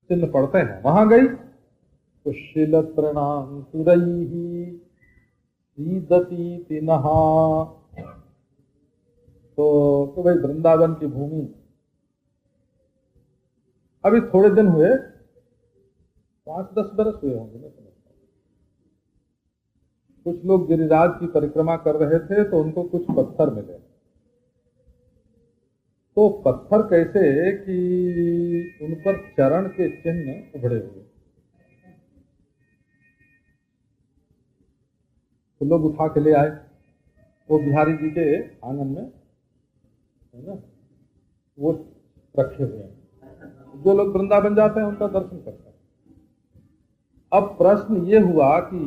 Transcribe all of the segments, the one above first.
चिन्ह पढ़ते हैं, वहां गई कुशील तृणां सुरैहि सीदती नहा। तो भाई वृंदावन की भूमि अभी थोड़े दिन हुए, 5-10 बरस हुए होंगे मैं समझता हूं। कुछ लोग गिरिराज की परिक्रमा कर रहे थे तो उनको कुछ पत्थर मिले। तो पत्थर कैसे कि उन पर चरण के चिन्ह उभरे हुए, तो लोग उठा के ले आए। वो बिहारी जी के आंगन में है ना, वो रखे हुए हैं। जो लोग वृंदावन जाते हैं उनका दर्शन करते हैं। अब प्रश्न ये हुआ कि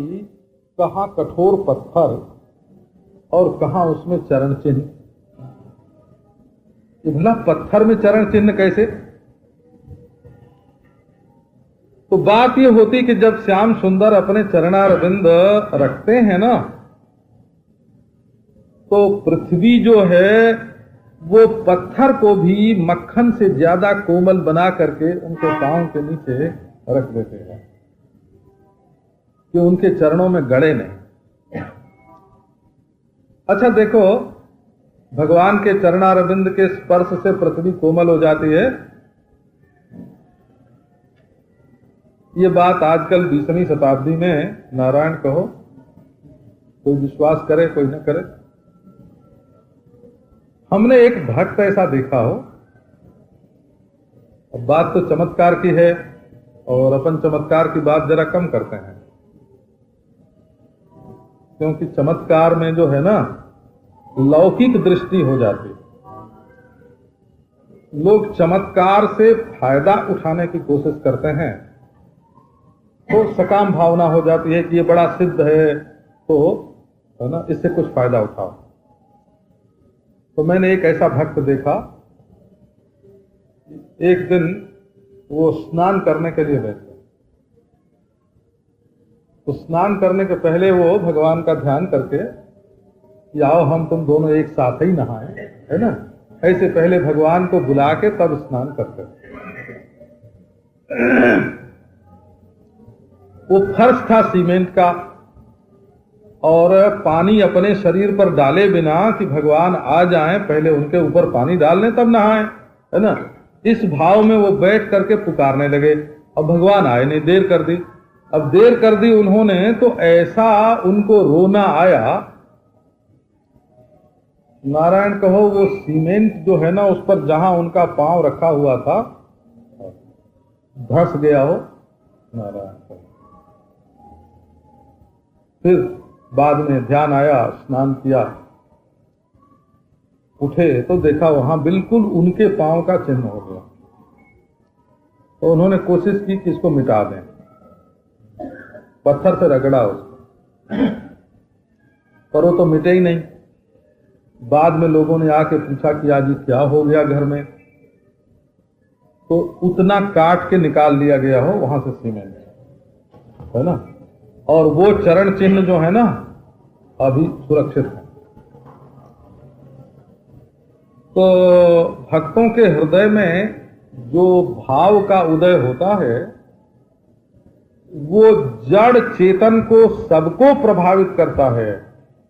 कहाँ कठोर पत्थर और कहाँ उसमें चरण चिन्ह। भला पत्थर में चरण चिन्ह कैसे? तो बात ये होती कि जब श्याम सुंदर अपने चरणारविंद रखते हैं ना, तो पृथ्वी जो है वो पत्थर को भी मक्खन से ज्यादा कोमल बना करके उनके पांव के नीचे रख देते हैं कि उनके चरणों में गड़े नहीं। अच्छा देखो, भगवान के चरणारविंद के स्पर्श से पृथ्वी कोमल हो जाती है। ये बात आजकल 20वीं शताब्दी में, नारायण कहो, कोई विश्वास करे कोई न करे। हमने एक भक्त ऐसा देखा हो, अब बात तो चमत्कार की है और अपन चमत्कार की बात जरा कम करते हैं, क्योंकि चमत्कार में जो है ना लौकिक दृष्टि हो जाती। लोग चमत्कार से फायदा उठाने की कोशिश करते हैं तो सकाम भावना हो जाती है कि ये बड़ा सिद्ध है, तो है ना, इससे कुछ फायदा उठाओ। तो मैंने एक ऐसा भक्त देखा, एक दिन वो स्नान करने के लिए बैठे, तो स्नान करने के पहले वो भगवान का ध्यान करके कि आओ हम तुम दोनों एक साथ ही नहाएं, है ना, ऐसे पहले भगवान को बुला के तब स्नान करते। वो फर्श था सीमेंट का और पानी अपने शरीर पर डाले बिना कि भगवान आ जाएं, पहले उनके ऊपर पानी डाल लें तब नहाएं, है ना। इस भाव में वो बैठ करके पुकारने लगे। अब भगवान आए नहीं, देर कर दी। अब देर कर दी उन्होंने, तो ऐसा उनको रोना आया, नारायण कहो, वो सीमेंट जो है ना उस पर जहां उनका पांव रखा हुआ था धंस गया हो, नारायण कहो। फिर बाद में ध्यान आया, स्नान किया, उठे तो देखा वहां बिल्कुल उनके पांव का चिन्ह हो गया। तो उन्होंने कोशिश की कि इसको मिटा दें, पत्थर से रगड़ा उसको, पर वो तो मिटे ही नहीं। बाद में लोगों ने आके पूछा कि आज क्या हो गया घर में, तो उतना काट के निकाल लिया गया हो वहां से सीमेंट, है ना, और वो चरण चिन्ह जो है ना अभी सुरक्षित है। तो भक्तों के हृदय में जो भाव का उदय होता है वो जड़ चेतन को सबको प्रभावित करता है,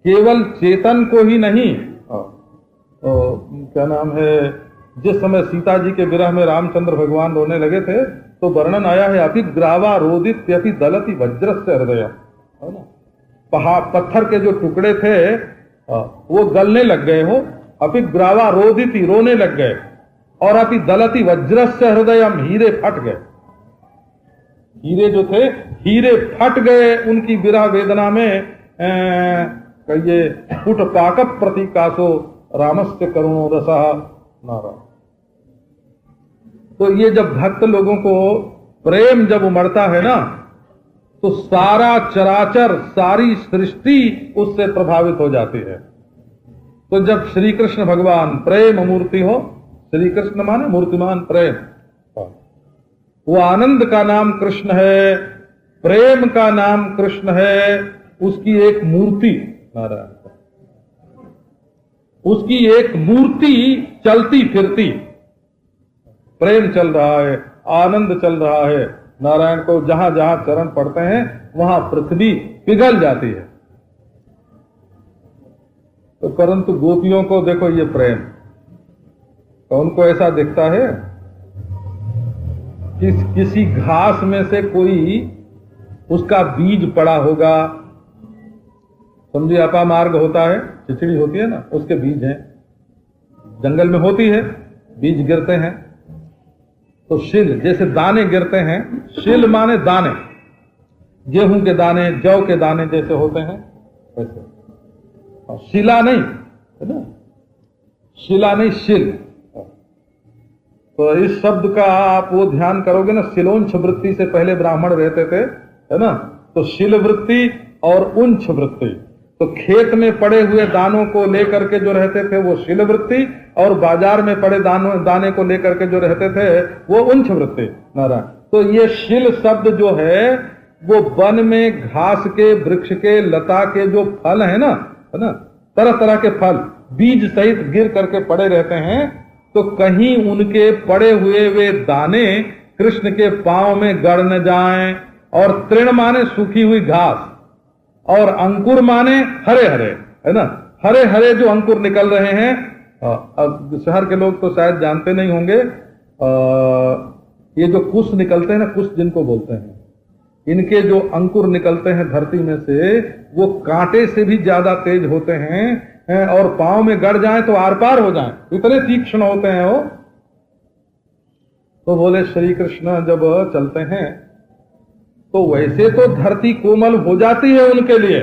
केवल चेतन को ही नहीं। क्या नाम है, जिस समय सीता जी के विरह में रामचंद्र भगवान रोने लगे थे तो वर्णन आया है, अभिग्रावा रोदित अपि दलति वज्रस्य हृदय, है ना, पत्थर के जो टुकड़े थे वो गलने लग गए हो, अभिग्रावा रोदिति, रोने लग गए, और अपि दलति वज्रस्य हृदयम, हीरे फट गए। हीरे जो थे हीरे फट गए उनकी विरह वेदना में। कहिए पुट पाकप प्रतीकासो रामस्य करुणो रसः, नारायण। तो ये जब भक्त लोगों को प्रेम जब उमड़ता है ना, तो सारा चराचर, सारी सृष्टि उससे प्रभावित हो जाती है। तो जब श्री कृष्ण भगवान प्रेम मूर्ति हो, श्री कृष्ण माने मूर्तिमान प्रेम, वो आनंद का नाम कृष्ण है, प्रेम का नाम कृष्ण है, उसकी एक मूर्ति, नारायण, उसकी एक मूर्ति चलती फिरती, प्रेम चल रहा है, आनंद चल रहा है। नारायण को जहां जहां चरण पड़ते हैं वहां पृथ्वी पिघल जाती है। तो परंतु गोपियों को देखो ये प्रेम, तो उनको ऐसा दिखता है कि किसी घास में से कोई उसका बीज पड़ा होगा, समझिए अपामार्ग होता है, चिचड़ी होती है ना, उसके बीज हैं, जंगल में होती है, बीज गिरते हैं। तो शिल जैसे दाने गिरते हैं, शिल माने दाने, गेहूं के दाने, जौ के दाने जैसे होते हैं वैसे। शिला नहीं है ना, शिला नहीं, शिल। तो इस शब्द का आप वो ध्यान करोगे ना, शिलोंछ वृत्ति से पहले ब्राह्मण रहते थे, है ना, तो शिल वृत्ति और उंछ वृत्ति। तो खेत में पड़े हुए दानों को लेकर के जो रहते थे वो शिल वृत्ति, और बाजार में पड़े दाने को लेकर के जो रहते थे वो उंछ वृत्ति। नारायण, तो ये शिल शब्द जो है वो वन में घास के, वृक्ष के, लता के जो फल है ना, तरह तरह के फल बीज सहित गिर करके पड़े रहते हैं। तो कहीं उनके पड़े हुए वे दाने कृष्ण के पांव में गड़ न जाएं। और तृण माने सूखी हुई घास, और अंकुर माने हरे हरे, है ना, हरे हरे जो अंकुर निकल रहे हैं। अब शहर के लोग तो शायद जानते नहीं होंगे, ये जो कुश निकलते हैं ना, कुश जिनको बोलते हैं, इनके जो अंकुर निकलते हैं धरती में से, वो कांटे से भी ज्यादा तेज होते हैं, और पांव में गड़ जाएं तो आर पार हो जाएं, इतने तीक्ष्ण होते हैं वो। तो बोले श्री कृष्ण जब चलते हैं तो वैसे तो धरती कोमल हो जाती है उनके लिए,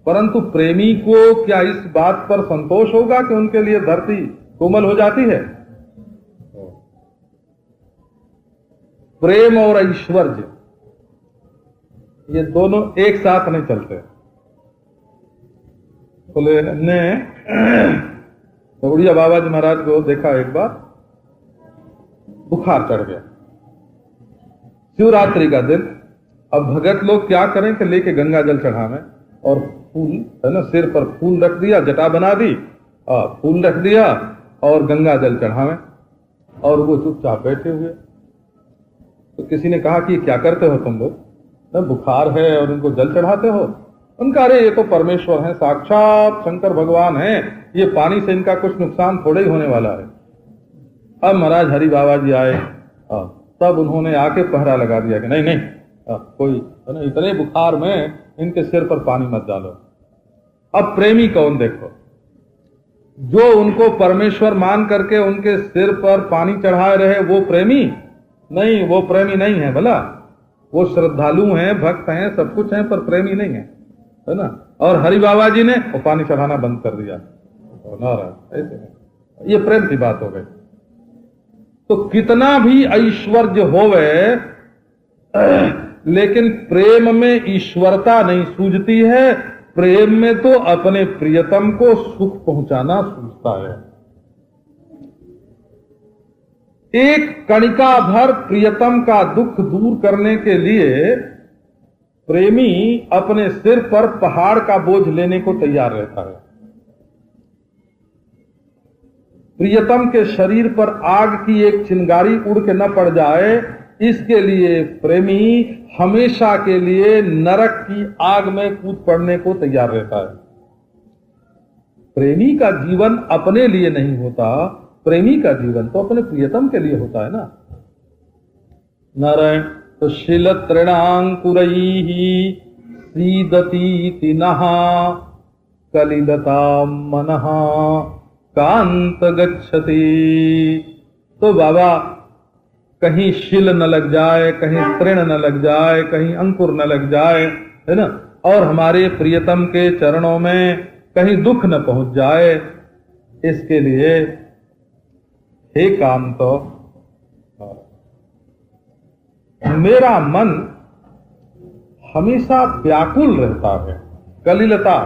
परंतु प्रेमी को क्या इस बात पर संतोष होगा कि उनके लिए धरती कोमल हो जाती है? प्रेम और ऐश्वर्य ये दोनों एक साथ नहीं चलते। बोले ने उड़िया बाबा जी महाराज को देखा, एक बार बुखार चढ़ गया, शिवरात्रि का दिन। अब भगत लोग क्या करें कि लेके गंगा जल चढ़ावे, और फूल है ना, सिर पर फूल रख दिया, जटा बना दी, फूल रख दिया और गंगा जल चढ़ावे, और वो चुपचाप बैठे हुए। तो किसी ने कहा कि क्या करते हो तुम लोग, ना बुखार है और उनको जल चढ़ाते हो? उनका अरे ये तो परमेश्वर है, साक्षात शंकर भगवान है, ये पानी से इनका कुछ नुकसान थोड़े ही होने वाला है। अब महाराज हरि बाबा जी आए, तब उन्होंने आके पहरा लगा दिया कि नहीं नहीं, कोई इतने बुखार में इनके सिर पर पानी मत डालो। अब प्रेमी कौन देखो, जो उनको परमेश्वर मान करके उनके सिर पर पानी चढ़ाए रहे वो प्रेमी नहीं, वो प्रेमी नहीं है भला, वो श्रद्धालु हैं, भक्त हैं, सब कुछ हैं, पर प्रेमी नहीं है ना। और हरि बाबा जी ने वो पानी चढ़ाना बंद कर दिया, ऐसे ये प्रेम की बात हो गई। तो कितना भी ऐश्वर्य होवे, लेकिन प्रेम में ईश्वरता नहीं सूझती है। प्रेम में तो अपने प्रियतम को सुख पहुंचाना सूझता है। एक कणिका भर प्रियतम का दुख दूर करने के लिए प्रेमी अपने सिर पर पहाड़ का बोझ लेने को तैयार रहता है। प्रियतम के शरीर पर आग की एक चिंगारी उड़ के न पड़ जाए, इसके लिए प्रेमी हमेशा के लिए नरक की आग में कूद पड़ने को तैयार रहता है। प्रेमी का जीवन अपने लिए नहीं होता, प्रेमी का जीवन तो अपने प्रियतम के लिए होता है ना। नारायण, तो शिल तृणांकुरैहि सीदतीति नः कलिलता मनः कांत गच्छति। तो बाबा कहीं शिल न लग जाए, कहीं तृण न लग जाए, कहीं अंकुर न लग जाए, है ना, और हमारे प्रियतम के चरणों में कहीं दुख न पहुंच जाए, इसके लिए हे कांत, मेरा मन हमेशा व्याकुल रहता है। कलिलता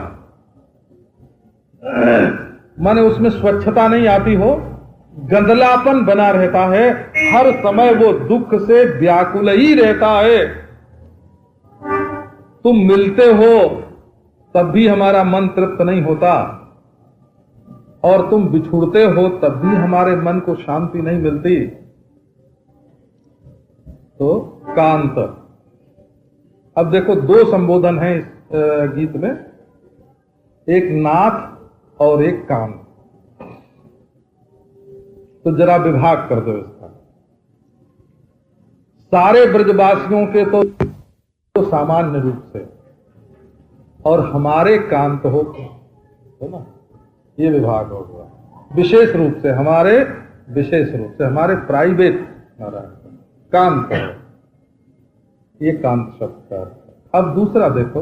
माने उसमें स्वच्छता नहीं आती हो, गंदलापन बना रहता है, हर समय वो दुख से व्याकुल ही रहता है। तुम मिलते हो तब भी हमारा मन तृप्त नहीं होता, और तुम बिछुड़ते हो तब भी हमारे मन को शांति नहीं मिलती। तो कांत। अब देखो दो संबोधन हैं इस गीत में, एक नाथ और एक कांत। तो जरा विभाग कर दो इसका। सारे ब्रजवासियों के तो सामान्य रूप से, और हमारे कांत हो, है ना, ये विभाग हो गया। विशेष रूप से हमारे, विशेष रूप से हमारे प्राइवेट कांत है, ये कांत शब्द का। अब दूसरा देखो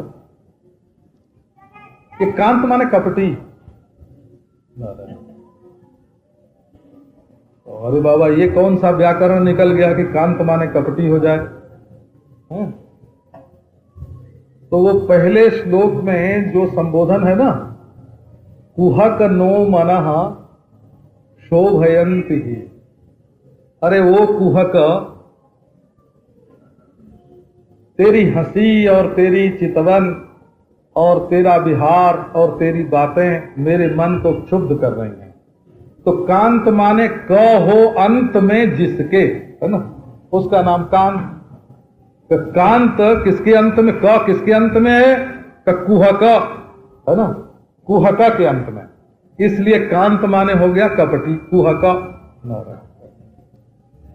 कि कांत माने कपटी। अरे बाबा ये कौन सा व्याकरण निकल गया कि कांत माने कपटी हो जाए। तो वो पहले श्लोक में जो संबोधन है ना, कुहक नो मनः शोभयन्ति ही, अरे वो कुहक, तेरी हंसी और तेरी चितवन और तेरा विहार और तेरी बातें मेरे मन को क्षुब्ध कर रही हैं। तो कांत माने क हो अंत में जिसके, है ना, उसका नाम कांत। तो कांत किसके अंत में, क किसके अंत में है, कुहक, है ना, कुहका के अंत में, इसलिए कांत माने हो गया कपटी, कुहका।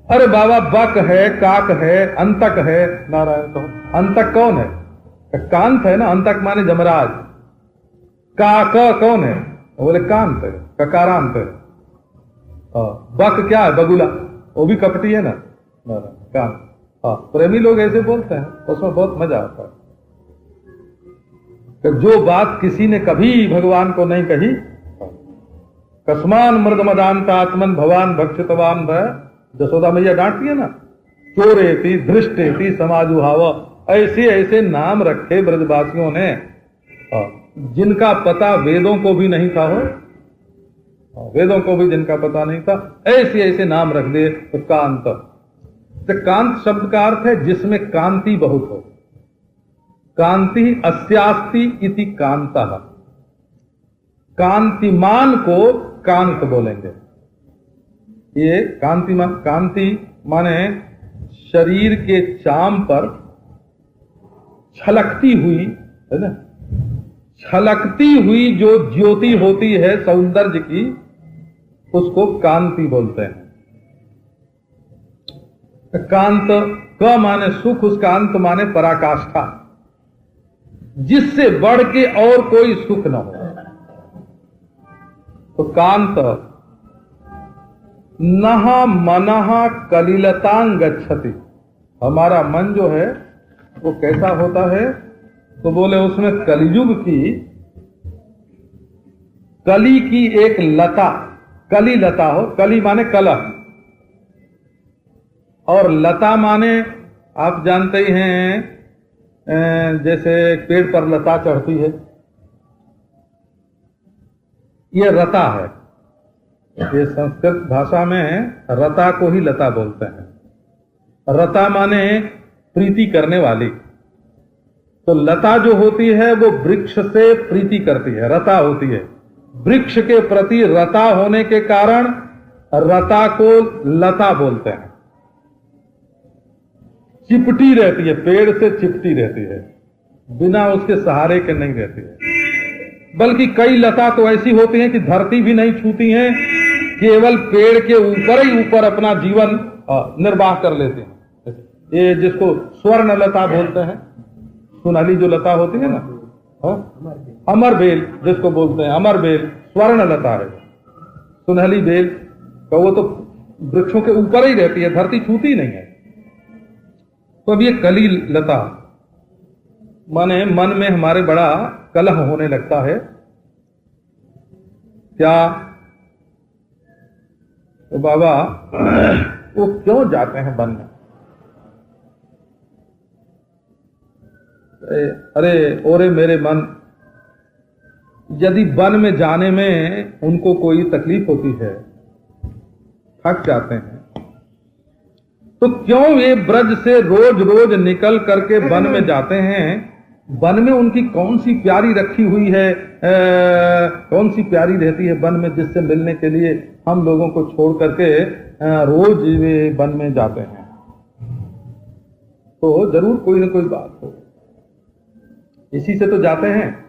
अरे बाबा बक है, काक है, अंतक है, नारायण। तो अंतक कौन है, कांत है ना, अंतक माने जमराज। काक कौन है, बोले कांत है, ककारांत है। बक क्या है, बगुला, वो भी कपटी है ना, कांत। प्रेमी लोग ऐसे बोलते हैं, उसमें बहुत मजा आता है कि जो बात किसी ने कभी भगवान को नहीं कही, कस्मान मृदमदांत आत्मन भवान भक्षितवान भय, जसोदा मैया डांटती है ना, चोरेति धृष्टेति समाजुहाव, ऐसे ऐसे नाम रखे ब्रजवासियों ने जिनका पता वेदों को भी नहीं था, हो वेदों को भी जिनका पता नहीं था, ऐसे ऐसे नाम रख दिए। तो कांत, तो कांत शब्द का अर्थ है जिसमें कांति बहुत हो। कांति अस्यास्ति इति कांतः, कांतिमान को कांत बोलेंगे। ये कांति माने शरीर के चाम पर छलकती हुई, है ना, छलकती हुई जो ज्योति होती है सौंदर्य की, उसको कांति बोलते हैं। कांत क माने सुख, उसका अंत माने पराकाष्ठा, जिससे बढ़ के और कोई सुख न हो। तो कांत नह मनः कलिलतां गच्छति, हमारा मन जो है वो कैसा होता है, तो बोले उसमें कलियुग की, कली की एक लता, कली लता हो, कली माने कलह, और लता माने आप जानते ही हैं, जैसे पेड़ पर लता चढ़ती है, ये रता है। ये संस्कृत भाषा में रता को ही लता बोलते हैं। रता माने प्रीति करने वाली। तो लता जो होती है वो वृक्ष से प्रीति करती है, रता होती है। वृक्ष के प्रति रता होने के कारण रता को लता बोलते हैं। चिपटी रहती है, पेड़ से चिपटी रहती है, बिना उसके सहारे के नहीं रहती है। बल्कि कई लता तो ऐसी होती हैं कि धरती भी नहीं छूती हैं, केवल पेड़ के ऊपर ही ऊपर अपना जीवन निर्वाह कर लेते हैं। ये जिसको स्वर्ण लता बोलते हैं, सुनहली जो लता होती है ना, अमर बेल जिसको बोलते हैं, अमर बेल स्वर्ण लता है। सुनहली बेल का वो तो वृक्षों के ऊपर ही रहती है, धरती छूती नहीं है। तो अब ये कली लता माने मन में हमारे बड़ा कलह होने लगता है। क्या तो बाबा वो क्यों जाते हैं वन में? अरे ओरे मेरे मन, यदि वन में जाने में उनको कोई तकलीफ होती है, थक जाते हैं, तो क्यों ये ब्रज से रोज रोज निकल करके वन में जाते हैं? वन में उनकी कौन सी प्यारी रखी हुई है, कौन सी प्यारी रहती है वन में, जिससे मिलने के लिए हम लोगों को छोड़ करके रोज वे वन में जाते हैं? तो जरूर कोई ना कोई बात हो। इसी से तो जाते हैं।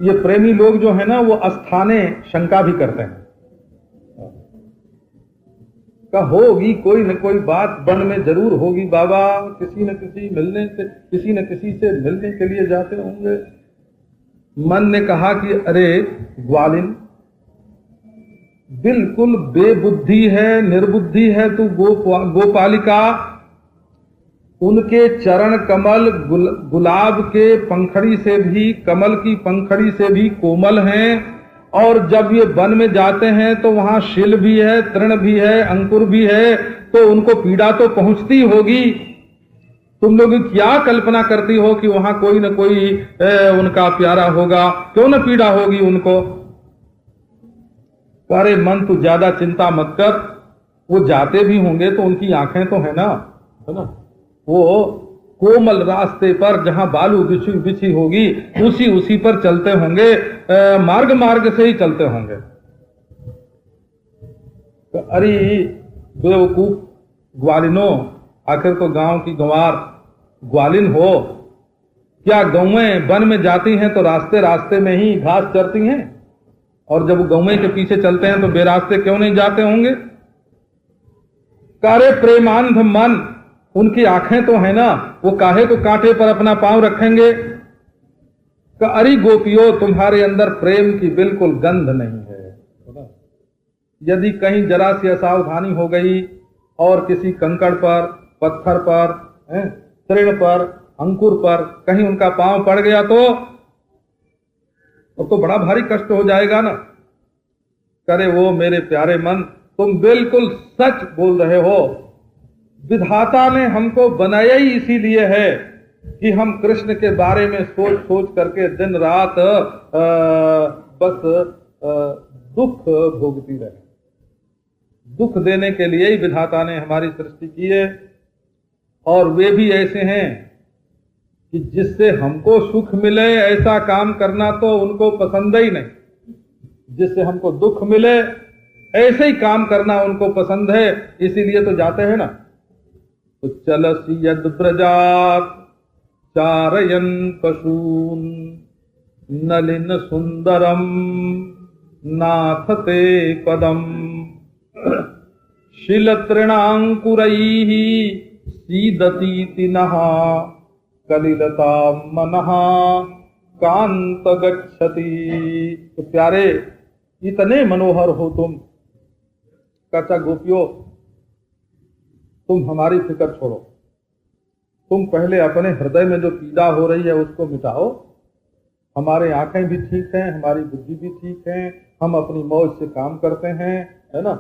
ये प्रेमी लोग जो है ना, वो अस्थाने शंका भी करते हैं का होगी कोई न कोई बात वन में जरूर होगी बाबा, किसी न किसी से मिलने के लिए जाते होंगे। मन ने कहा कि अरे ग्वालिन, बिल्कुल बेबुद्धि है, निर्बुद्धि है तू, गोपालिका। उनके चरण कमल गुलाब के पंखड़ी से भी, कमल की पंखड़ी से भी कोमल हैं। और जब ये वन में जाते हैं तो वहां शिल भी है, तृण भी है, अंकुर भी है, तो उनको पीड़ा तो पहुंचती होगी। तुम लोग क्या कल्पना करती हो कि वहां कोई न कोई उनका प्यारा होगा, क्यों न पीड़ा होगी उनको। अरे मन तू ज्यादा चिंता मत कर, वो जाते भी होंगे तो उनकी आंखें तो है ना, वो कोमल रास्ते पर जहां बालू बिछी होगी उसी पर चलते होंगे, मार्ग से ही चलते होंगे। तो अरे बेवकूफ ग्वालिनो, आखिर तो गांव की गंवार ग्वालिन हो क्या? गौएं वन में जाती हैं तो रास्ते में ही घास चरती हैं, और जब गौएं के पीछे चलते हैं तो बेरास्ते क्यों नहीं जाते होंगे? कारे प्रेमांध मन, उनकी आंखें तो है ना, वो काहे को कांटे पर अपना पांव रखेंगे? अरे गोपियों, तुम्हारे अंदर प्रेम की बिल्कुल गंध नहीं है। यदि कहीं जरा सी असावधानी हो गई और किसी कंकड़ पर, पत्थर पर, तृण पर, अंकुर पर कहीं उनका पांव पड़ गया तो बड़ा भारी कष्ट हो जाएगा ना। करे वो मेरे प्यारे मन, तुम बिल्कुल सच बोल रहे हो। विधाता ने हमको बनाया ही इसीलिए है कि हम कृष्ण के बारे में सोच करके दिन रात बस दुख भोगती रहे। दुख देने के लिए ही विधाता ने हमारी सृष्टि की है। और वे भी ऐसे हैं कि जिससे हमको सुख मिले ऐसा काम करना तो उनको पसंद ही नहीं, जिससे हमको दुख मिले ऐसे ही काम करना उनको पसंद है, इसीलिए तो जाते हैं ना। तो चलसि यद ब्रजात चारयन पशून नलिन सुंदरम नाथ ते पदम शिलतृणांकुरैः सीदतीति नः कलिलता मनः कांत गच्छति। तो प्यारे, इतने मनोहर हो तुम। कचा गोपियों, तुम हमारी फिक्र छोड़ो, तुम पहले अपने हृदय में जो पीड़ा हो रही है उसको मिटाओ। हमारे आंखें भी ठीक हैं, हमारी बुद्धि भी ठीक है, हम अपनी मौज से काम करते हैं, है ना।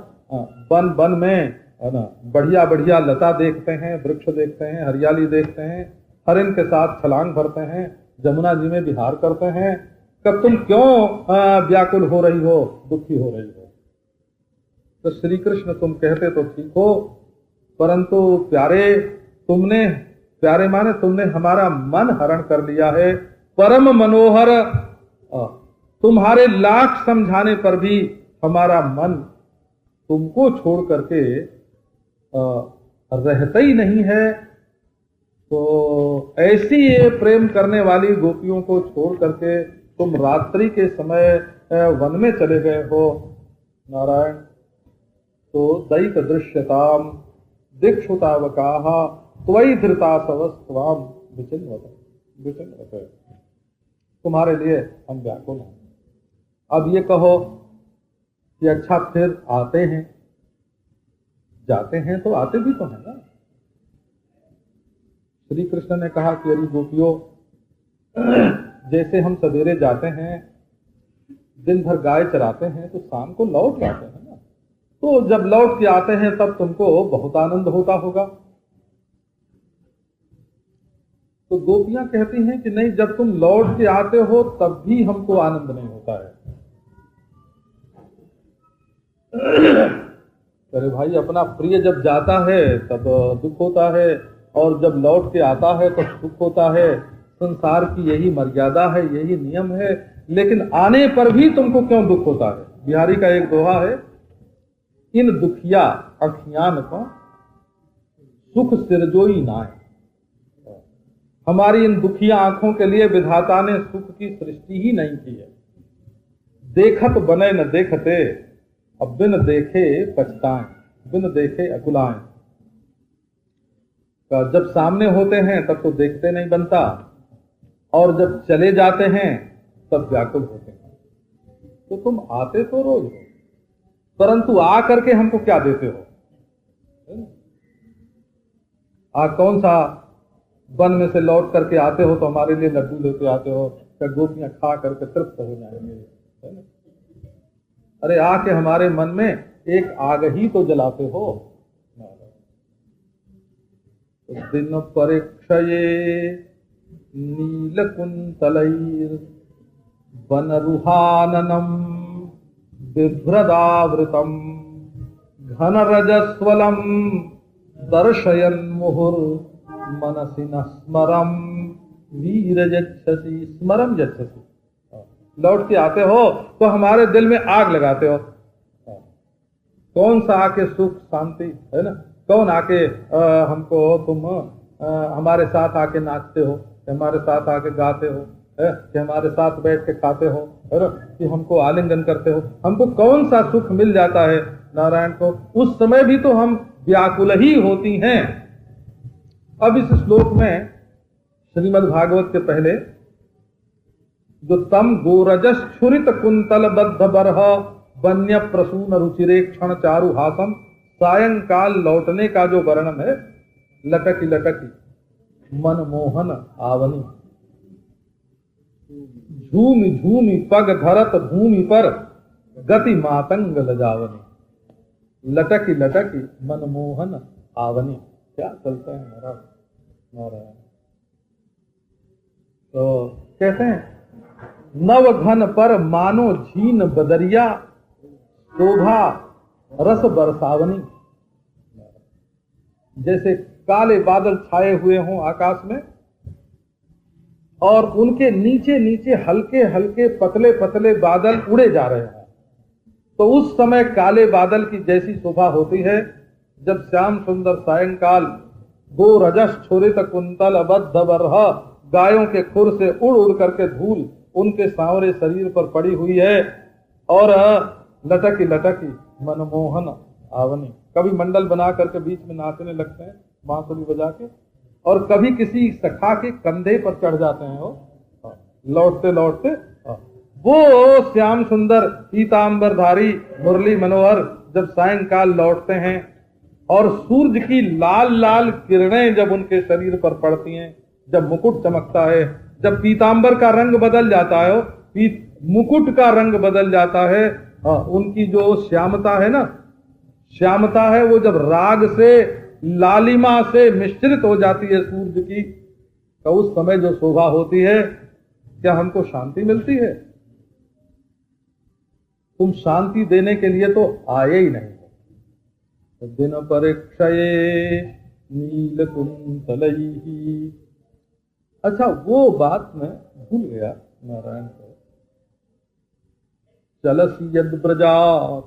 वन में, है ना, बढ़िया बढ़िया लता देखते हैं, वृक्ष देखते हैं, हरियाली देखते हैं, हरिन के साथ छलांग भरते हैं, जमुना जी में विहार करते हैं। कब तुम क्यों व्याकुल हो रही हो, दुखी हो रही हो? तो श्री कृष्ण तुम कहते तो ठीक हो, परंतु प्यारे माने तुमने हमारा मन हरण कर लिया है। परम मनोहर, तुम्हारे लाख समझाने पर भी हमारा मन तुमको छोड़ करके रहता ही नहीं है। तो ऐसी ये प्रेम करने वाली गोपियों को छोड़ करके तुम रात्रि के समय वन में चले गए हो नारायण। तो दैत दृश्यताम दीक्षुतावकाः त्वयि धृतासवस्त्वाम विचिन्वते। तुम्हारे लिए हम व्याकुल हैं। अब ये कहो कि अच्छा फिर आते हैं, जाते हैं तो आते भी तो है ना। श्री कृष्ण ने कहा कि अरे गोपियों, जैसे हम सवेरे जाते हैं, दिन भर गाय चराते हैं, तो शाम को लौट जाते हैं ना। तो जब लौट के आते हैं तब तुमको बहुत आनंद होता होगा। तो गोपियां कहती हैं कि नहीं, जब तुम लौट के आते हो तब भी हमको आनंद नहीं होता है। अरे भाई, अपना प्रिय जब जाता है तब दुख होता है, और जब लौट के आता है तो सुख होता है। संसार की यही मर्यादा है, यही नियम है। लेकिन आने पर भी तुमको क्यों दुख होता है? बिहारी का एक दोहा है, इन दुखिया अखियान को सुख सिरजोई नाय। हमारी इन दुखिया आंखों के लिए विधाता ने सुख की सृष्टि ही नहीं की है। देखत बने न देखते, अब बिन देखे पछताएं, बिन देखे अकुलाएं। जब सामने होते हैं तब तो देखते नहीं बनता, और जब चले जाते हैं तब व्याकुल होते हैं। तो तुम आते तो रोज हो, परंतु आ करके हमको क्या देते हो? कौन सा वन में से लौट करके आते हो तो हमारे लिए लड्डू लेते आते हो, क्या गोपियां खा करके तृप्त हो जाएंगे? अरे आके हमारे मन में एक आग ही तो जलाते हो। दिन परीक्षये नीलकुंतलैर वनरुहाननम बिभ्रदावृतम घनरजस्वलम दर्शयन् मुहुर मनसि न स्मरम वीर यच्छसि स्मरम यच्छसि। लौट के आते हो तो हमारे दिल में आग लगाते हो। कौन सा आके सुख शांति है ना? कौन आके हमको तुम हमारे साथ आके नाचते हो, हमारे साथ आके गाते हो, कि हमारे साथ बैठ के खाते हो, है ना? कि हमको आलिंगन करते हो। हमको कौन सा सुख मिल जाता है नारायण को? उस समय भी तो हम व्याकुल ही होती हैं। अब इस श्लोक में श्रीमद् भागवत के पहले जो तम गोरजस छुरित कुंतल बद्ध बरह वन्य प्रसून रुचिरे क्षण चारु हासम, सायंकाल लौटने का जो वर्णन है, लटकी लटकी मनमोहन आवनी, झूमी झूमी पग धरत भूमि पर गति मातंग लजावनी। लटकी लटकी मनमोहन आवनी, क्या चलते हैं महाराज। तो कहते हैं नव घन पर मानो झीन बदरिया, शोभा रस बरसावनी। जैसे काले बादल छाए हुए हों आकाश में, और उनके नीचे नीचे हल्के हल्के पतले पतले बादल उड़े जा रहे हैं, तो उस समय काले बादल की जैसी शोभा होती है जब श्याम सुंदर सायंकाल गो रजस छोरित कुंतल बद्ध बरह, गायों के खुर से उड़ उड़ करके धूल उनके सांवरे शरीर पर पड़ी हुई है, और लटकी लटकी मनमोहन आवनी। कभी मंडल बना करके बीच में नाचने लगते हैं बांसुरी बजा के, और कभी किसी सखा के कंधे पर चढ़ जाते हैं वो लौटते लौटते। वो श्याम सुंदर पीतांबरधारी मुरली मनोहर जब सायंकाल लौटते हैं और सूरज की लाल लाल किरणें जब उनके शरीर पर पड़ती हैं, जब मुकुट चमकता है, जब पीतांबर का रंग बदल जाता है, मुकुट का रंग बदल जाता है, उनकी जो श्यामता है ना, श्यामता है वो जब राग से लालिमा से मिश्रित हो जाती है सूरज की, तो उस समय जो शोभा होती है, क्या हमको शांति मिलती है? तुम शांति देने के लिए तो आए ही नहीं। दिन परीक्षये नीलकुंतलैः। अच्छा, वो बात मैं भूल गया नारायण को। चलसी यद ब्रजात,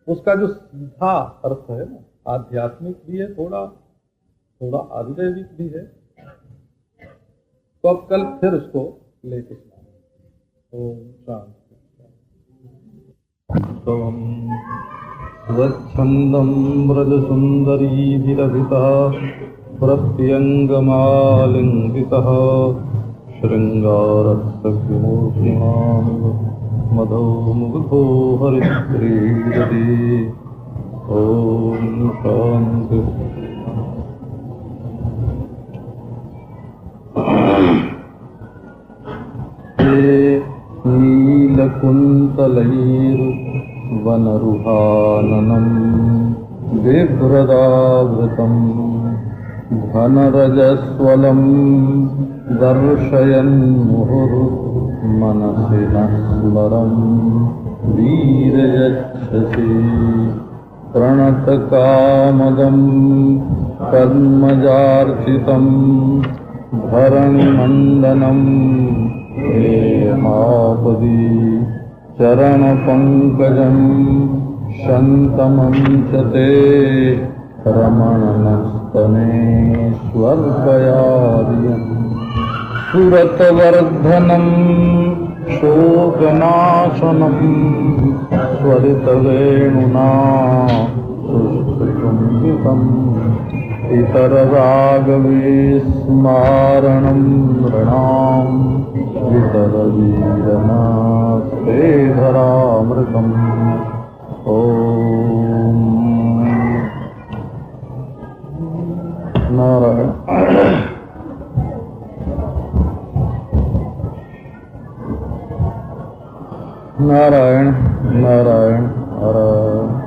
उसका जो सीधा अर्थ है ना, आध्यात्मिक भी है, थोड़ा थोड़ा आधिदैविक भी है। तो अब कल फिर उसको लेके स्वच्छंदम ब्रज सुंदरीभिरभितः प्रत्यंगमालिंगितः श्रृंगारस्य मधो मुग्धो हरिश्रीरति। ओम शांति। नीलकुंतलैर्वनरुहाननं बिभ्रदावृतं घनरजस्वलं दर्शयन् मुहुर्मनसि न स्मरं वीरयच्छसि। प्रणतकामदं पद्मजार्चितं धरणिमण्डनं हेमापदी चरणपङ्कजं शन्तमं च ते रमणनस्तनेश्वर्पयादियम् सुरतवर्धनम् शोकनाशनम् स्वरितवेणुना सुष्टुचुम्बितम् इतररागविस्मारणम् नृणाम् वितरवीरनास्ते धरामृतम् ॐ नारायण नारायण नारायण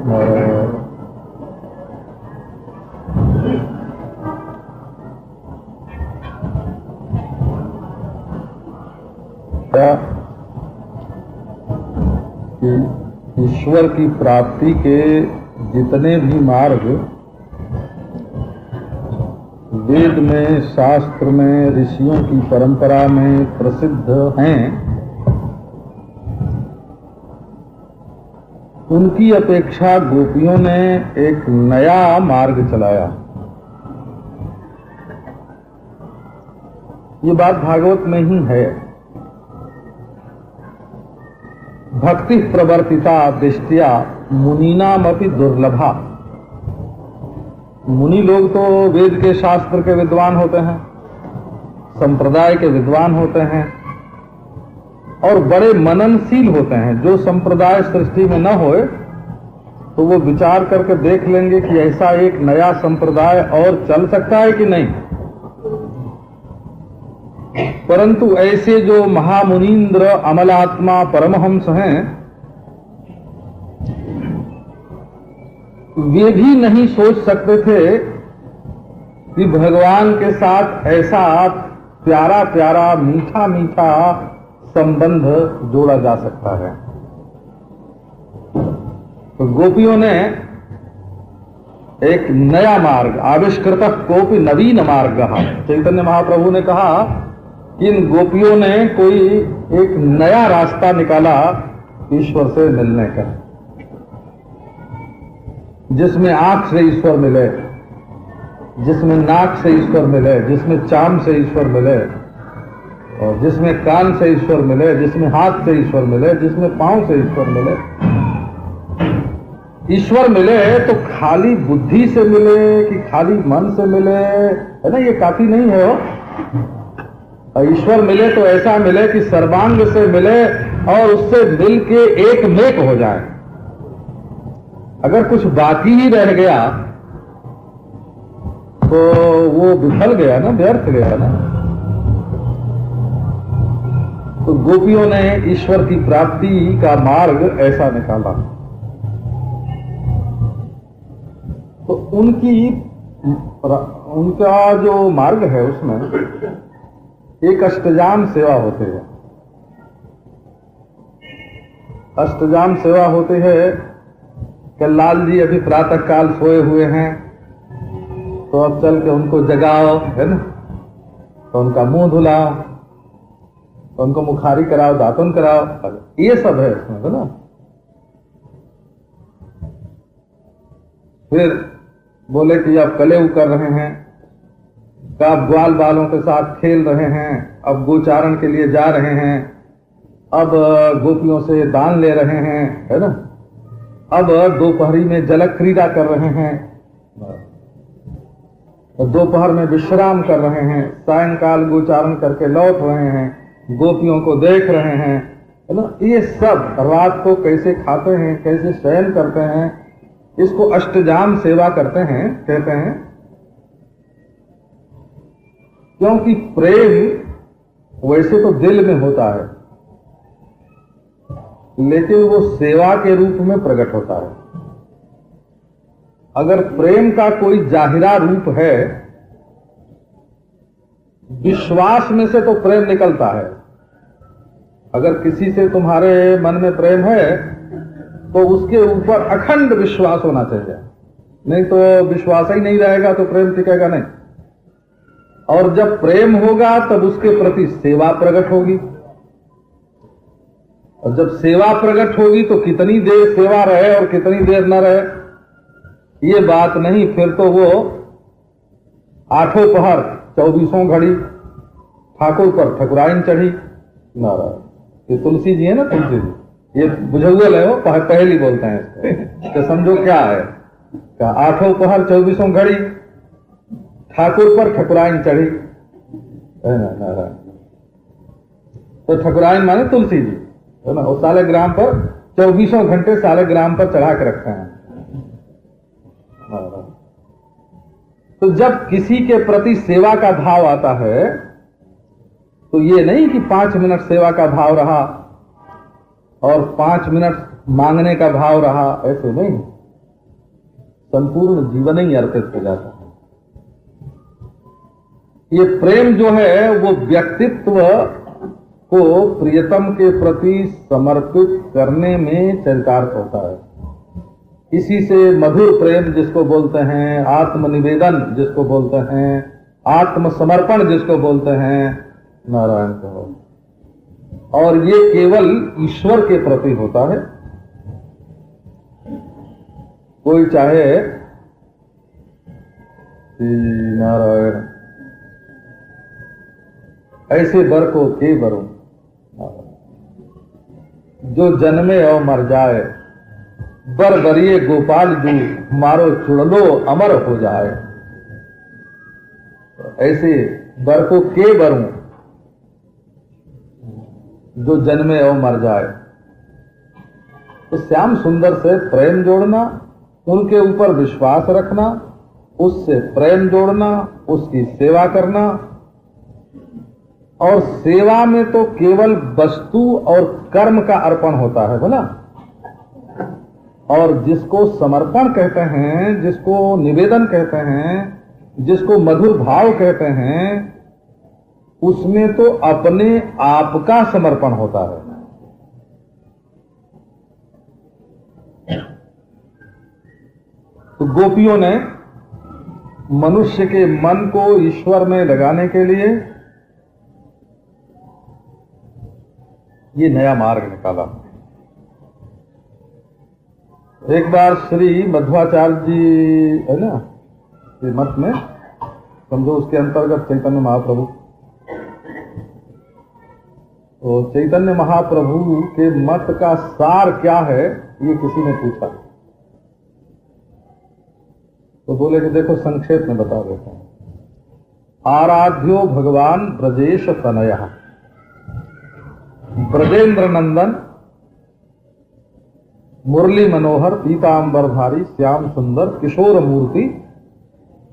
नारायण। ईश्वर की प्राप्ति के जितने भी मार्ग वेद में, शास्त्र में, ऋषियों की परंपरा में प्रसिद्ध हैं, उनकी अपेक्षा गोपियों ने एक नया मार्ग चलाया। ये बात भागवत में ही है। भक्ति प्रवर्तिता दृष्टिया मुनीनामपि दुर्लभा। मुनि लोग तो वेद के शास्त्र के विद्वान होते हैं, संप्रदाय के विद्वान होते हैं और बड़े मननशील होते हैं। जो संप्रदाय सृष्टि में न होए तो वो विचार करके देख लेंगे कि ऐसा एक नया संप्रदाय और चल सकता है कि नहीं। परंतु ऐसे जो महामुनीन्द्र अमलात्मा परमहंस हैं, वे भी नहीं सोच सकते थे कि भगवान के साथ ऐसा प्यारा प्यारा मीठा मीठा संबंध जोड़ा जा सकता है। तो गोपियों ने एक नया मार्ग आविष्कृत कोपि नवीन मार्ग कहा। चैतन्य महाप्रभु ने कहा कि इन गोपियों ने कोई एक नया रास्ता निकाला ईश्वर से मिलने का, जिसमें आंख से ईश्वर मिले, जिसमें नाक से ईश्वर मिले, जिसमें चाम से ईश्वर मिले, और जिसमें कान से ईश्वर मिले, जिसमें हाथ से ईश्वर मिले, जिसमें पांव से ईश्वर मिले। ईश्वर मिले तो खाली बुद्धि से मिले कि खाली मन से मिले, है ना, ये काफी नहीं है। ईश्वर मिले तो ऐसा मिले कि सर्वांग से मिले और उससे मिल के एक मेक हो जाए। अगर कुछ बाकी ही रह गया तो वो विफल गया ना, व्यर्थ गया ना। तो गोपियों ने ईश्वर की प्राप्ति का मार्ग ऐसा निकाला। तो उनका जो मार्ग है उसमें एक अष्टजाम सेवा होती है। अष्टजाम सेवा होती है कि लाल जी अभी प्रातः काल सोए हुए हैं, तो अब चल के उनको जगाओ, है ना, तो उनका मुंह धुलाओ, तो उनको मुखारी कराओ, दातुन कराओ, ये सब है इसमें, है ना। फिर बोले कि अब कलेऊ कर रहे हैं, आप ग्वाल बालों के साथ खेल रहे हैं, अब गोचारण के लिए जा रहे हैं, अब गोपियों से दान ले रहे हैं, है ना, अब दोपहरी में जल क्रीड़ा कर रहे हैं, दोपहर में विश्राम कर रहे हैं, सायंकाल गोचारण करके लौट रहे हैं, गोपियों को देख रहे हैं, है ना। ये सब रात को कैसे खाते हैं, कैसे शयन करते हैं, इसको अष्टजाम सेवा करते हैं, कहते हैं। क्योंकि प्रेम वैसे तो दिल में होता है, लेकिन वो सेवा के रूप में प्रकट होता है। अगर प्रेम का कोई जाहिरा रूप है, विश्वास में से तो प्रेम निकलता है। अगर किसी से तुम्हारे मन में प्रेम है तो उसके ऊपर अखंड विश्वास होना चाहिए, नहीं तो विश्वास ही नहीं रहेगा तो प्रेम टिकेगा नहीं। और जब प्रेम होगा तब उसके प्रति सेवा प्रकट होगी, और जब सेवा प्रकट होगी तो कितनी देर सेवा रहे और कितनी देर न रहे, ये बात नहीं, फिर तो वो 8 पहर 24 घड़ी ठाकुर पर ठकुराइन चढ़ी। नारायण, ये तुलसी जी है ना, तुलसी जी, ये बुझौल है, वो पहली बोलते हैं इसको। तो समझो क्या है, 8 पहर 24 घड़ी ठाकुर पर ठकुराइन चढ़ी है ना। नारायण, तो ठकुराइन माने तुलसी जी है ना, वो सालेग्राम पर 24 घंटे सालेग्राम पर चढ़ा के रखते हैं। तो जब किसी के प्रति सेवा का भाव आता है तो ये नहीं कि 5 मिनट सेवा का भाव रहा और 5 मिनट मांगने का भाव रहा, ऐसे नहीं, संपूर्ण जीवन ही अर्पित हो जाता है। ये प्रेम जो है वो व्यक्तित्व को प्रियतम के प्रति समर्पित करने में चरितार्थ होता है। इसी से मधुर प्रेम जिसको बोलते हैं, आत्मनिवेदन जिसको बोलते हैं, आत्मसमर्पण जिसको बोलते हैं, नारायण को, और ये केवल ईश्वर के प्रति होता है। कोई चाहे नारायण ऐसे बर को के बरूं जो जन्मे और मर जाए, बर बरिए गोपाल जू मारो चुड़लो अमर हो जाए। ऐसे बर को के बरूं जो जन्मे और मर जाए। तो श्याम सुंदर से प्रेम जोड़ना, उनके ऊपर विश्वास रखना, उससे प्रेम जोड़ना, उसकी सेवा करना। और सेवा में तो केवल वस्तु और कर्म का अर्पण होता है बोला, और जिसको समर्पण कहते हैं, जिसको निवेदन कहते हैं, जिसको मधुर भाव कहते हैं, उसमें तो अपने आप का समर्पण होता है। तो गोपियों ने मनुष्य के मन को ईश्वर में लगाने के लिए ये नया मार्ग निकाला। एक बार श्री मध्वाचार्य जी है ना, ये मत में समझो, उसके अंतर्गत चैतन्य महाप्रभु, तो चैतन्य महाप्रभु के मत का सार क्या है ये किसी ने पूछा, तो बोले कि देखो संक्षेप में बता देता हूं। आराध्यो भगवान ब्रजेश तनयः, ब्रजेंद्र नंदन मुरली मनोहर पीतांबरधारी श्याम सुंदर किशोर मूर्ति,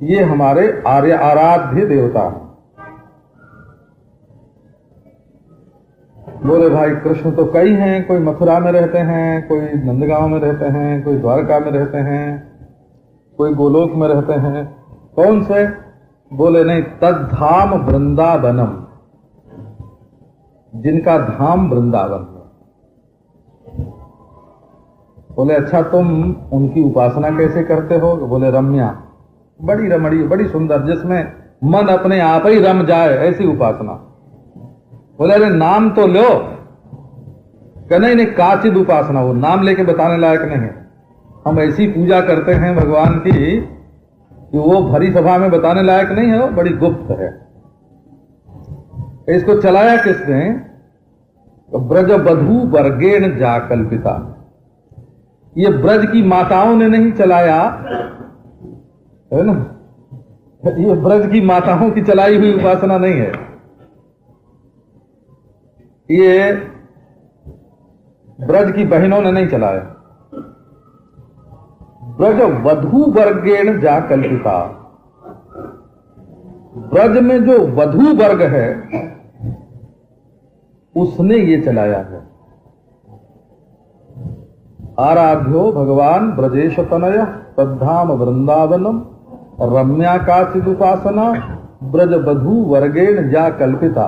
ये हमारे आराध्य देवता हैं। बोले भाई कृष्ण तो कई हैं, कोई मथुरा में रहते हैं, कोई नंदगांव में रहते हैं, कोई द्वारका में रहते हैं, कोई गोलोक में रहते हैं, कौन से? बोले नहीं, तद्धाम वृंदावनम, जिनका धाम वृंदावन है। बोले अच्छा तुम उनकी उपासना कैसे करते हो? बोले रम्या, बड़ी रमणीय, बड़ी सुंदर, जिसमें मन अपने आप ही रम जाए, ऐसी उपासना। बोले अरे नाम तो लो। नहीं नहीं, काचिद उपासना, वो नाम लेके बताने लायक नहीं है। हम ऐसी पूजा करते हैं भगवान की कि वो भरी सभा में बताने लायक नहीं है, वो बड़ी गुप्त है। इसको चलाया किसने? ब्रज बधू वर्गेण जा कल्पिता, ये ब्रज की माताओं ने नहीं चलाया है ना, ये ब्रज की माताओं की चलाई हुई उपासना नहीं है, ये ब्रज की बहनों ने नहीं चलाया। ब्रज वधू वर्गेण जा कल्पिता, ब्रज में जो वधू वर्ग है उसने ये चलाया है। आराध्यो भगवान ब्रजेश तनय तद्धाम वृंदावनम रम्या काचिद उपासना ब्रज वधू वर्गेण जा कल्पिता।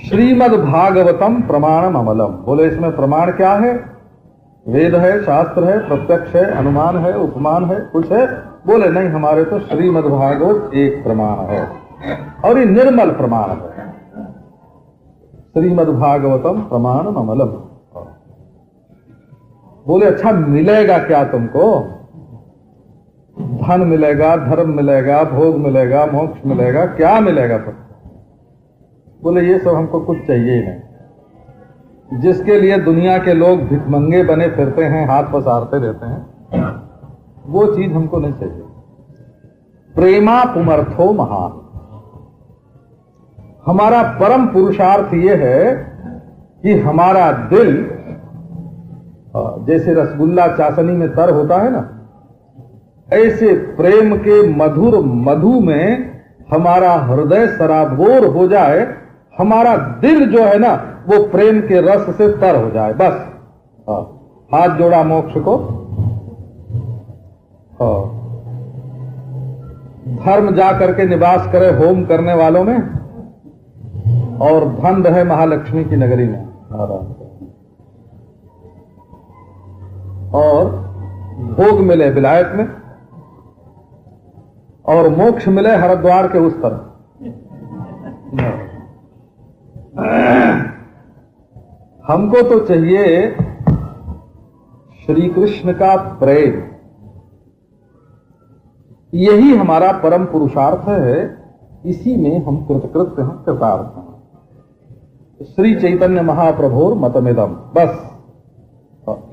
श्रीमद् भागवतम प्रमाणम अमलम, बोले इसमें प्रमाण क्या है? वेद है, शास्त्र है, प्रत्यक्ष है, अनुमान है, उपमान है, कुछ है? बोले नहीं, हमारे तो श्रीमद् भागवत एक प्रमाण है, और ये निर्मल प्रमाण है। श्रीमद् भागवतम प्रमाणम अमलम, बोले अच्छा मिलेगा क्या तुमको? धन मिलेगा, धर्म मिलेगा, भोग मिलेगा, मोक्ष मिलेगा, क्या मिलेगा तुमको? बोले ये सब हमको कुछ चाहिए ही नहीं। जिसके लिए दुनिया के लोग भिखमंगे बने फिरते हैं, हाथ पसारते रहते हैं, वो चीज हमको नहीं चाहिए। प्रेमा पुमर्थो महान। हमारा परम पुरुषार्थ ये है कि हमारा दिल जैसे रसगुल्ला चाशनी में तर होता है ना, ऐसे प्रेम के मधुर मधु में हमारा हृदय सराबोर हो जाए, हमारा दिल जो है ना वो प्रेम के रस से तर हो जाए, बस। हाथ जोड़ा मोक्ष को। धर्म जा करके निवास करे होम करने वालों में, और धन रहे महालक्ष्मी की नगरी में, और भोग मिले विलायत में, और मोक्ष मिले हरिद्वार के उस तरफ। हमको तो चाहिए श्री कृष्ण का प्रेम, यही हमारा परम पुरुषार्थ है। इसी में हम कृतकृत्य हैं, कृतार्थ हैं। श्री चैतन्य महाप्रभुर मतमिदम, बस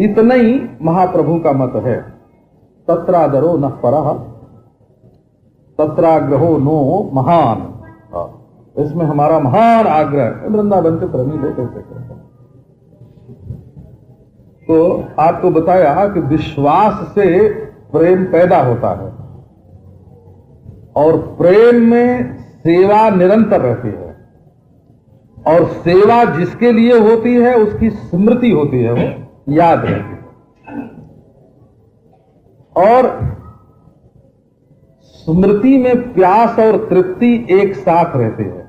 इतना ही महाप्रभु का मत है। तत्रादरो न परः तत्राग्रहो नो महान। इसमें हमारा महान आग्रह। वृंदावन के प्रेमी लोग कैसे करते हैं? तो आपको बताया कि विश्वास से प्रेम पैदा होता है, और प्रेम में सेवा निरंतर रहती है, और सेवा जिसके लिए होती है उसकी स्मृति होती है, वो याद रहती है। और स्मृति में प्यास और तृप्ति एक साथ रहती है,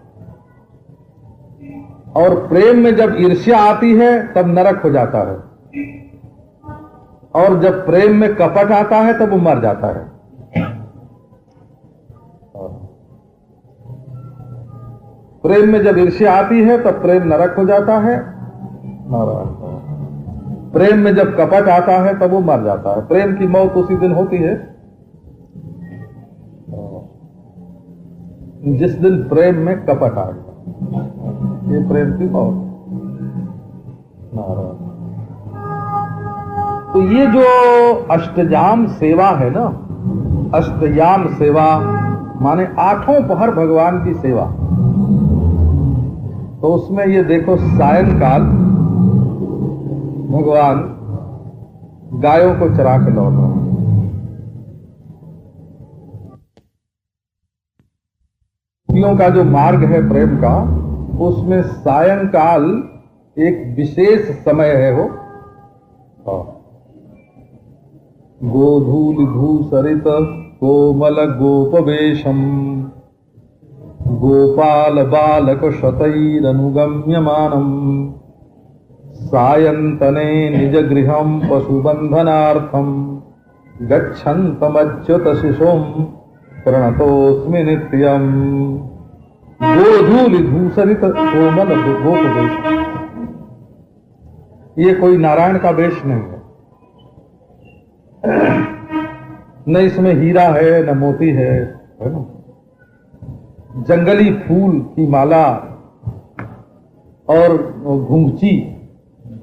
और प्रेम में जब ईर्ष्या आती है तब नरक हो जाता है, और जब प्रेम में कपट आता है तब वो मर जाता है। प्रेम में जब ईर्ष्या आती है तब प्रेम नरक हो जाता है, प्रेम में जब कपट आता है तब वो मर जाता है। प्रेम की मौत उसी दिन होती है जिस दिन प्रेम में कपट आ गया, ये प्रेम की मौत। तो ये जो अष्टयाम सेवा है ना, अष्टयाम सेवा माने 8 पहर भगवान की सेवा। तो उसमें ये देखो, सायंकाल भगवान गायों को चरा के लौट रहे हैं। गोपियों का जो मार्ग है प्रेम का, उसमें सायंकाल एक विशेष समय है। वो गोधूलि धूसरित कोमल गोपवेशम गोपाल बालक शतैरनुगम्यमानम सायंतने निज गृहं पशुबंधनार्थम गच्छन्तमच्युत शिशुं प्रणतोस्मि नित्यम। गोधूलि धूसरित कोमल गोपवेशम, ये कोई नारायण का वेश नहीं है, न इसमें हीरा है न मोती है ना। जंगली फूल की माला और घुंघची,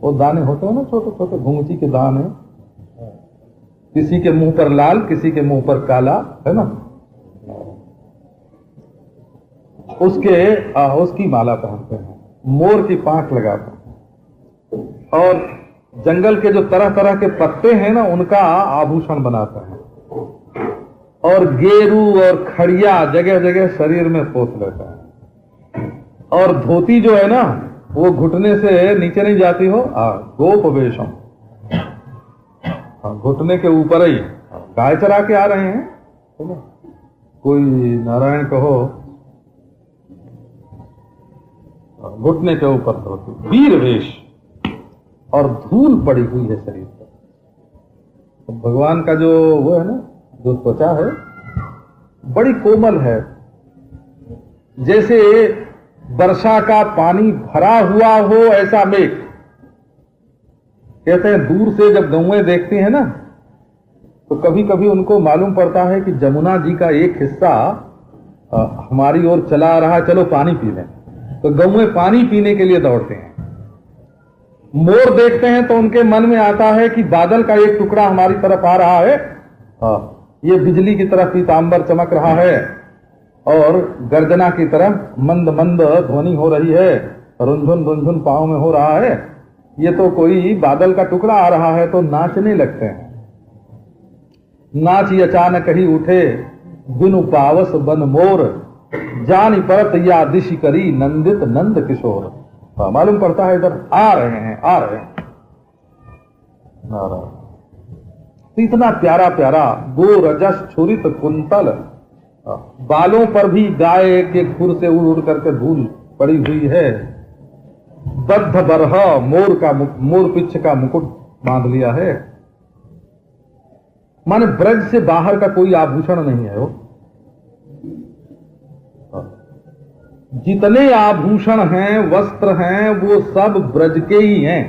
वो दाने होते हैं ना, छोटे छोटे घुंघची के दाने, किसी के मुंह पर लाल किसी के मुंह पर काला, है ना। उसकी माला पहनते हैं, मोर की पांख लगाते हैं, और जंगल के जो तरह तरह के पत्ते हैं ना उनका आभूषण बनाते हैं, और गेरू और खड़िया जगह जगह शरीर में पोत लेते हैं, और धोती जो है ना वो घुटने से नीचे नहीं जाती हो, गोपवेशम, घुटने के ऊपर ही। गाय चरा के आ रहे हैं, है ना, कोई नारायण कहो, घुटने के ऊपर धोती, वीर वेश, और धूल पड़ी हुई है शरीर पर। तो भगवान का जो वो है ना, जो त्वचा है बड़ी कोमल है, जैसे वर्षा का पानी भरा हुआ हो ऐसा मेघ, कहते हैं दूर से जब गौएं देखती हैं ना, तो कभी कभी उनको मालूम पड़ता है कि जमुना जी का एक हिस्सा हमारी ओर चला आ रहा है, चलो पानी पी लें। तो गौएं पानी पीने के लिए दौड़ते हैं। मोर देखते हैं तो उनके मन में आता है कि बादल का एक टुकड़ा हमारी तरफ आ रहा है, ये बिजली की तरफ पीतांबर चमक रहा है और गर्जना की तरफ मंद मंद ध्वनि हो रही है, रुंझुन रुंझुन पांव में हो रहा है, ये तो कोई बादल का टुकड़ा आ रहा है। तो नाचने लगते हैं। नाची अचानक ही उठे बिनु पावस बन मोर, जानी परत या दिशि करी नंदित नंद किशोर। मालूम पड़ता है इधर आ रहे हैं, आ रहे हैं। इतना प्यारा प्यारा गो रजस छुरित कुंतल, बालों पर भी गाय के खुर से उड़ उड़ करके धूल पड़ी हुई है। बद्ध बरह मोर पिच्छ का मुकुट बांध लिया है। माने ब्रज से बाहर का कोई आभूषण नहीं है वो। जितने आभूषण हैं, वस्त्र हैं, वो सब ब्रज के ही हैं।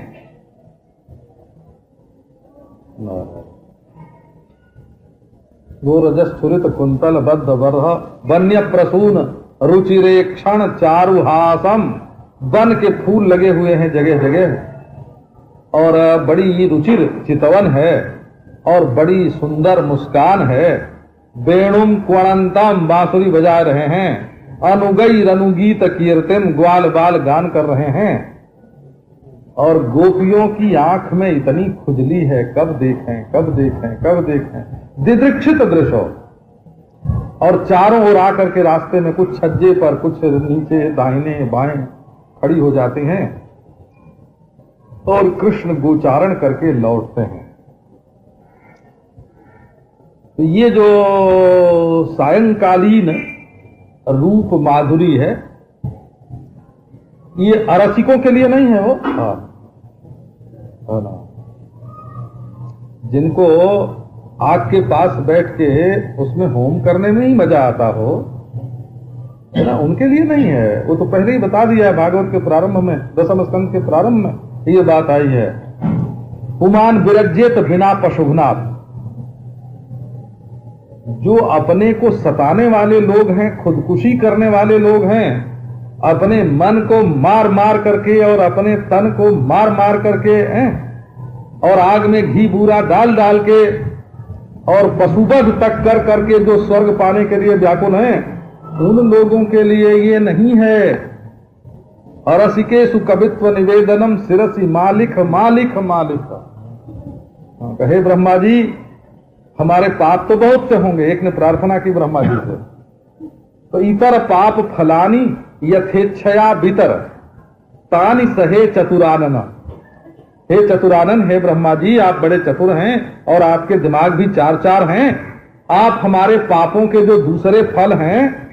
वो रजस छुरित कुंतल बद्ध बरह वन्य प्रसून रुचिरे क्षण चारुहासम। वन के फूल लगे हुए हैं जगह जगह और बड़ी रुचिर चितवन है और बड़ी सुंदर मुस्कान है। वेणुम क्वणंतम बांसुरी बजा रहे हैं। अनुगई रनुगीत कीर्तिम ग्वाल बाल गान कर रहे हैं। और गोपियों की आंख में इतनी खुजली है, कब देखें कब देखें कब देखें। दिदृक्षित दृश्य और चारों ओर आकर के रास्ते में कुछ छज्जे पर, कुछ नीचे दाहिने बाएं खड़ी हो जाती हैं और कृष्ण गोचारण करके लौटते हैं। तो ये जो सायंकालीन रूप माधुरी है, ये अरसिकों के लिए नहीं है वो। ना जिनको आग के पास बैठ के उसमें होम करने में ही मजा आता हो, है ना, उनके लिए नहीं है वो। तो पहले ही बता दिया है भागवत के प्रारंभ में, दसम स्कंद के प्रारंभ में ये बात आई है। पुमान विरज्येत बिना पशुघ्नाथ। जो अपने को सताने वाले लोग हैं, खुदकुशी करने वाले लोग हैं, अपने मन को मार मार करके और अपने तन को मार मार करके और आग में घी बूरा डाल डाल के और पशुवध तक कर करके जो स्वर्ग पाने के लिए व्याकुल हैं, उन लोगों के लिए ये नहीं है। अरसिकेषु कवित्व निवेदनम शिरसि मालिक मालिक मालिक। कहे ब्रह्मा जी हमारे पाप तो बहुत से होंगे। एक ने प्रार्थना की ब्रह्मा जी से, तो इतर पाप फलानी यथेच्छया भीतर तानि सहे चतुरानन। हे चतुरानन, हे ब्रह्मा जी आप बड़े चतुर हैं और आपके दिमाग भी चार चार हैं। आप हमारे पापों के जो दूसरे फल हैं,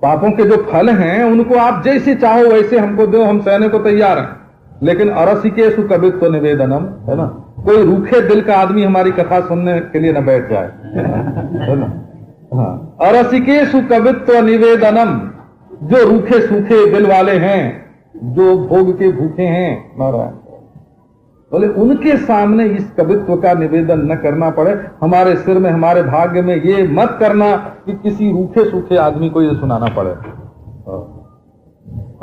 पापों के जो फल हैं उनको आप जैसे चाहो वैसे हमको दो, हम सहने को तैयार हैं। लेकिन अरसिकेषु कवित्व निवेदनम, है ना, कोई रूखे दिल का आदमी हमारी कथा सुनने के लिए न बैठ जाए, है ना। अरसिकेषु कवित्व निवेदनम, जो रूखे सूखे दिल वाले हैं, जो भोग के भूखे हैं, नारायण बोले उनके सामने इस कवित्व का निवेदन न करना पड़े। हमारे सिर में, हमारे भाग्य में ये मत करना कि किसी रूखे सूखे आदमी को ये सुनाना पड़े।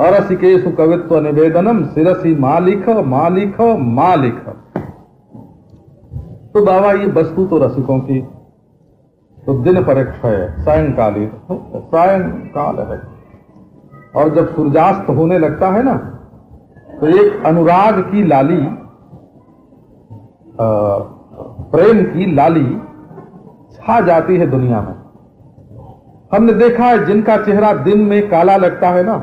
अरसिकेषु कवित्व निवेदनम शिरसि मालिक मालिक मालिक। तो बाबा ये वस्तु तो रसिकों की, तो दिन परीक्षा है, सायंकालीन सायंकाल है। और जब सूर्यास्त होने लगता है ना, तो एक अनुराग की लाली, प्रेम की लाली छा जाती है दुनिया में। हमने देखा है जिनका चेहरा दिन में काला लगता है ना,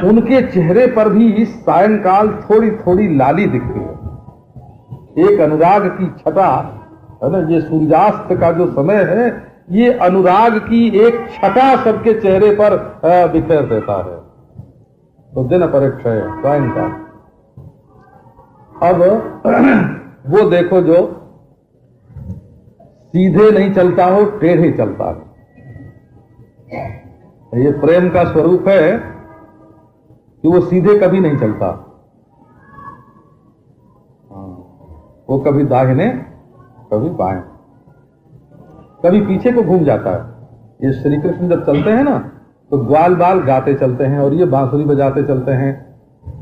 उनके चेहरे पर भी इस सायंकाल थोड़ी थोड़ी लाली दिखती है। एक अनुराग की छटा है ना, ये सूर्यास्त का जो समय है, ये अनुराग की एक छटा सबके चेहरे पर बिखेर देता है। तो दिन परीक्षा है सायंकाल। अब वो देखो जो सीधे नहीं चलता हो, टेढ़े चलता है। ये प्रेम का स्वरूप है कि वो सीधे कभी नहीं चलता, वो कभी दाहिने कभी बाएं, कभी पीछे को घूम जाता है। ये श्री कृष्ण जब चलते हैं ना तो ग्वाल बाल गाते चलते हैं और ये बांसुरी बजाते चलते हैं।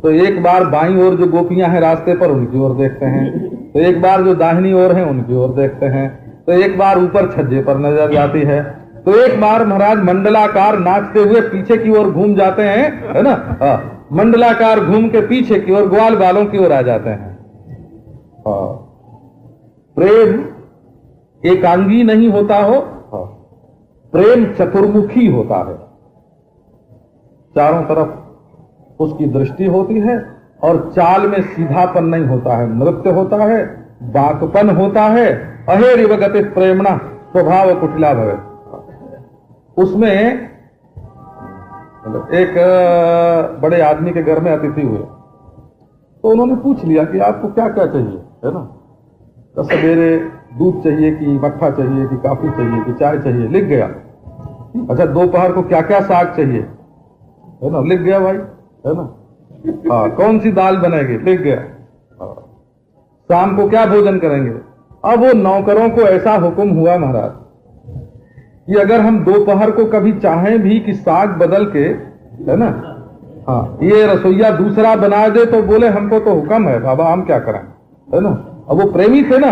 तो एक बार बाईं ओर जो गोपियां हैं रास्ते पर उनकी ओर देखते हैं, तो एक बार जो दाहिनी ओर है उनकी ओर देखते हैं, तो एक बार ऊपर छज्जे पर नजर जाती है, तो एक बार महाराज मंडलाकार नाचते हुए पीछे की ओर घूम जाते हैं, है ना। मंडलाकार घूम के पीछे की ओर ग्वाल बालों की ओर आ जाते हैं। प्रेम एकांगी नहीं होता हो, प्रेम चतुर्मुखी होता है। चारों तरफ उसकी दृष्टि होती है और चाल में सीधापन नहीं होता है, नृत्य होता है, बाकपन होता है। अहेरिव गति प्रेमणा स्वभाव कुटिला भवे। उसमें एक बड़े आदमी के घर में अतिथि हुए, तो उन्होंने पूछ लिया कि आपको क्या क्या चाहिए, है ना। तो सवेरे दूध चाहिए कि मट्ठा चाहिए कि कॉफी चाहिए कि चाय चाहिए, लिख गया। अच्छा दोपहर को क्या क्या साग चाहिए, है ना, लिख गया भाई, है ना। हाँ कौन सी दाल बनेगी, लिख गया। शाम को क्या भोजन करेंगे। अब वो नौकरों को ऐसा हुक्म हुआ महाराज कि अगर हम दोपहर को कभी चाहें भी कि साग बदल के, है ना, हाँ ये रसोईया दूसरा बना दे, तो बोले हमको तो हुक्म है बाबा, हम क्या करें, है ना। अब वो प्रेमी थे ना,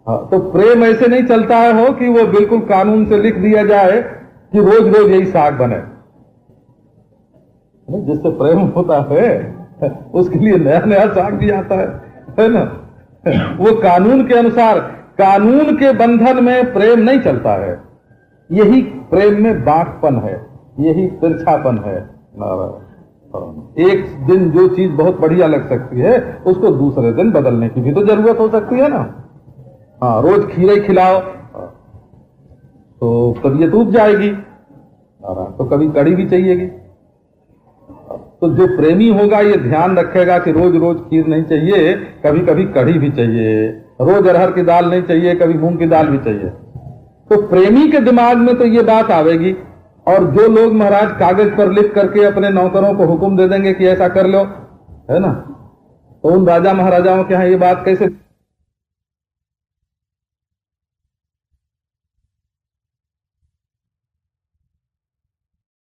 हाँ तो प्रेम ऐसे नहीं चलता है हो कि वो बिल्कुल कानून से लिख दिया जाए कि रोज रोज यही साग बने। जिससे प्रेम होता है उसके लिए नया नया साग भी आता है ना। वो कानून के अनुसार, कानून के बंधन में प्रेम नहीं चलता है। यही प्रेम में बांकपन है, यही तिरछापन है। एक दिन जो चीज बहुत बढ़िया लग सकती है उसको दूसरे दिन बदलने की भी तो जरूरत हो सकती है ना। हाँ रोज खीरे खिलाओ तो तबीयत उब जाएगी, तो कभी कड़ी भी चाहिएगी। तो जो प्रेमी होगा ये ध्यान रखेगा कि रोज रोज खीर नहीं चाहिए, कभी कभी कढ़ी भी चाहिए, रोज अरहर की दाल नहीं चाहिए, कभी मूंग की दाल भी चाहिए। तो प्रेमी के दिमाग में तो ये बात आवेगी। और जो लोग महाराज कागज पर लिख करके अपने नौकरों को हुक्म दे देंगे कि ऐसा कर लो, है ना, तो उन राजा महाराजाओं के यहाँ ये बात कैसे